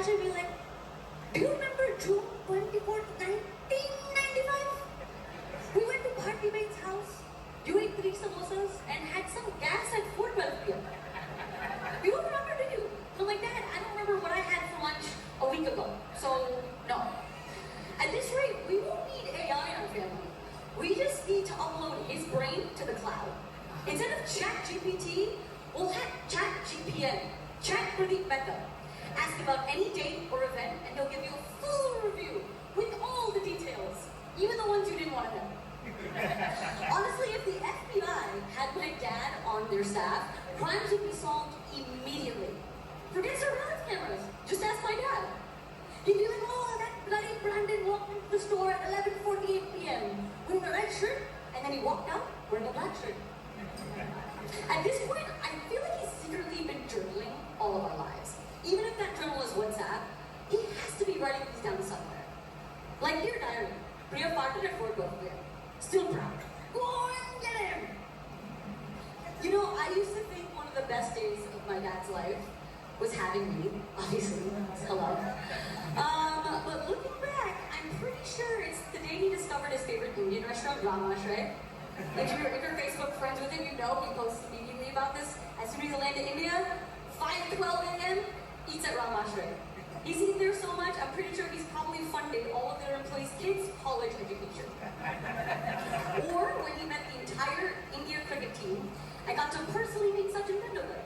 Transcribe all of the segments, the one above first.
imagine being like, do you remember June 24th, 1995? We went to Pradip Mehta's house, you ate 3 samosas, and had some gas at 4:12 p.m. You don't remember, do you? So like that, I don't remember what I had for lunch a week ago. So, no. At this rate, we won't need AI in our family. We just need to upload his brain to the cloud. Instead of ChatGPT, we'll have ChatGPN, Chat Pradip Mehta. Ask about any date or event, and he'll give you a full review with all the details, even the ones you didn't want to know. Honestly, if the FBI had my dad on their staff, crimes would be solved immediately. Forget surveillance cameras. Just ask my dad. He'd be like, oh, that bloody Brandon walked into the store at 11:48 p.m. wearing a red shirt, and then he walked out wearing a black shirt. At this point, I feel like he's secretly been journaling all of our lives. Even if that journal is WhatsApp, he has to be writing these down somewhere. Like, dear diary, Priya farted at 4:12 p.m. Still proud. Go and get him! You know, I used to think one of the best days of my dad's life was having me, obviously, hello. But looking back, I'm pretty sure it's the day he discovered his favorite Indian restaurant, Ramash, right? Like if you're Facebook friends with him, you know he posts immediately about this. As soon as he landed in India, 5:12 a.m., eats at Ramash, right? He's eaten there so much, I'm pretty sure he's probably funded all of their employees' kids' college education. Or when he met the entire India cricket team, I got to personally meet Sachin Tendulkar.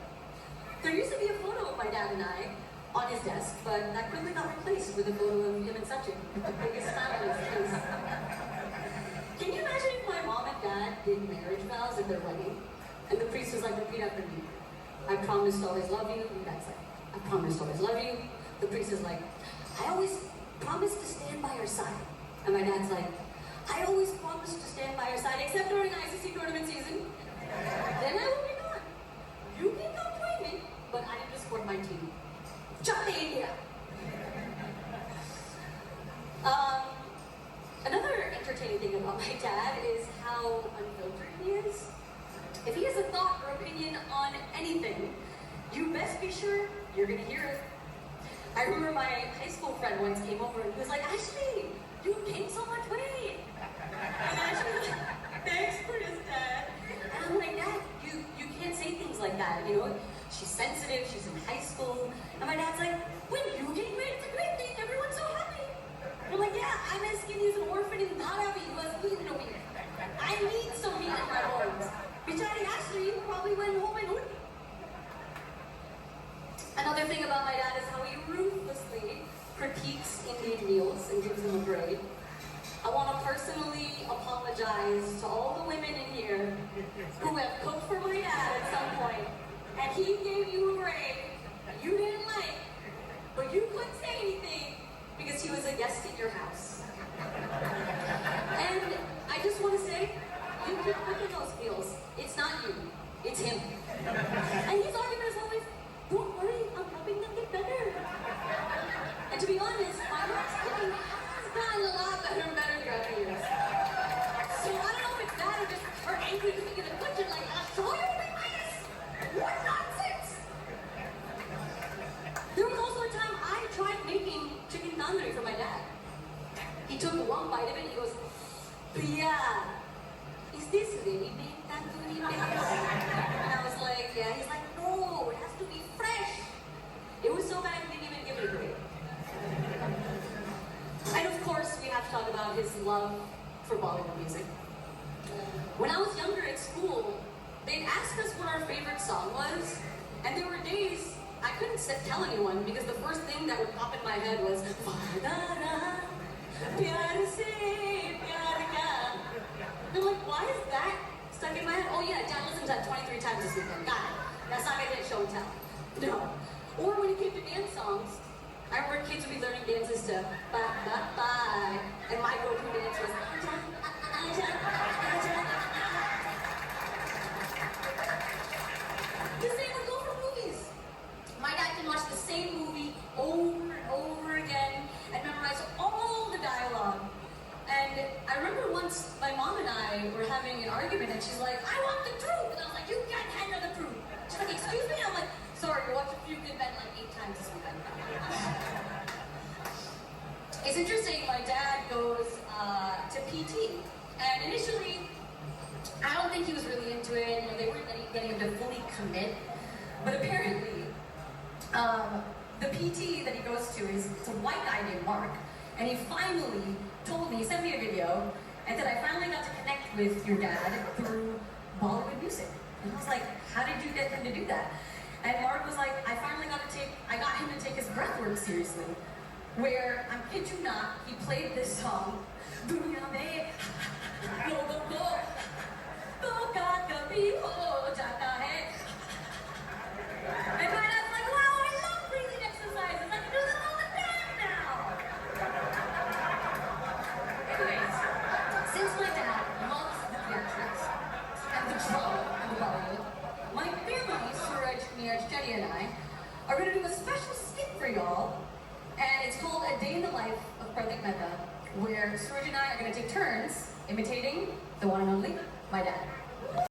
There used to be a photo of my dad and I on his desk, but that quickly got replaced with a photo of him and Sachin, the biggest fan of his face. Can you imagine if my mom and dad did marriage vows at their wedding, and the priest was like, repeat after me, I promise to always love you, and dad's like, I promise to always love you. The priest is like, I always promise to stand by your side. And my dad's like, I always promise to stand by your side, except during ICC tournament season. Then I will be gone. You can come join me, but I need to support my team. Chate India! Another entertaining thing about my dad is how unfiltered he is. If he has a thought or opinion on anything, you best be sure you're gonna hear it. I remember my high school friend once came over and he was like, Ashley, you gained so much weight. And Ashley was like, thanks for this, Dad. And I'm like, Dad, you can't say things like that, you know? She's sensitive, she's in high school. And my dad's like, when you gain weight, it's a great thing, everyone's so happy. I'm like, yeah, I'm as skinny as an orphan in Dharavi who has eaten no meat. I need some meat in my bones. Bichari Ashley probably went home and would. Another thing about my dad is how he ruthlessly critiques Indian meals and gives them a grade. I want to personally apologize to all the women in here who have cooked for my dad at some point, and he gave you a grade that you didn't like, but you couldn't say anything because he was a guest in your house. And I just want to say, you keep cooking those meals. It's not you, it's him. And his argument is always, don't worry, I'm helping them get better. And to be honest, my mom's cooking has gotten a lot better and better throughout the years. So I don't know if it's that or just her angry cooking in the kitchen, like, I'll show you my minus! What nonsense! There was also a time I tried making chicken tandoori for my dad. He took one bite of it and he goes, Priya, is this really made tandoori mix? And I was like, yeah. He's like, no, it has to be fresh. It was so bad he didn't even give it a grade. And of course, we have to talk about his love for Bollywood music. When I was younger at school, they'd ask us what our favorite song was, and there were days I couldn't tell anyone because the first thing that would pop in my head was Pyar se pyar ka. And I'm like, why is that stuck in my head? Oh yeah, Dad listened to that 23 times this weekend. Got it. That's not gonna get show and tell. No. Or when it came to dance songs, I remember kids would be learning dances to ba ba ba, and my go-to dance was the same would go for movies. My dad can watch the same movie over and over again and memorize all the dialogue. And I remember once my mom and I were having an argument and she's like, I want the truth! And I was like, you can't handle the truth! She's like, excuse me? I'm like, sorry, you watched A Few Good Men like 8 times this weekend. It's interesting, my dad goes to PT, and initially, I don't think he was really into it. You know, they weren't getting him to fully commit, but apparently, the PT that he goes to is it's a white guy named Mark, and he finally told me, he sent me a video, and said, I finally got to connect with your dad through Bollywood music. And I was like, how did you get him to do that? And Mark was like, I got him to take his breathwork seriously. Where, I kid you not, he played this song, Duniya mein logon ko to ka kabhi ho jata hai. And my dad's like, wow, I love breathing exercises. I can do them all the time now. Anyways, since my dad loves the theatrics and the drama and the Bollywood, my family, Suraj, Neeraj, Jenny, and I, are going to do a special skit for y'all. And it's called A Day in the Life of Pradip Mehta, where Suraj and I are going to take turns imitating the one and only, my dad.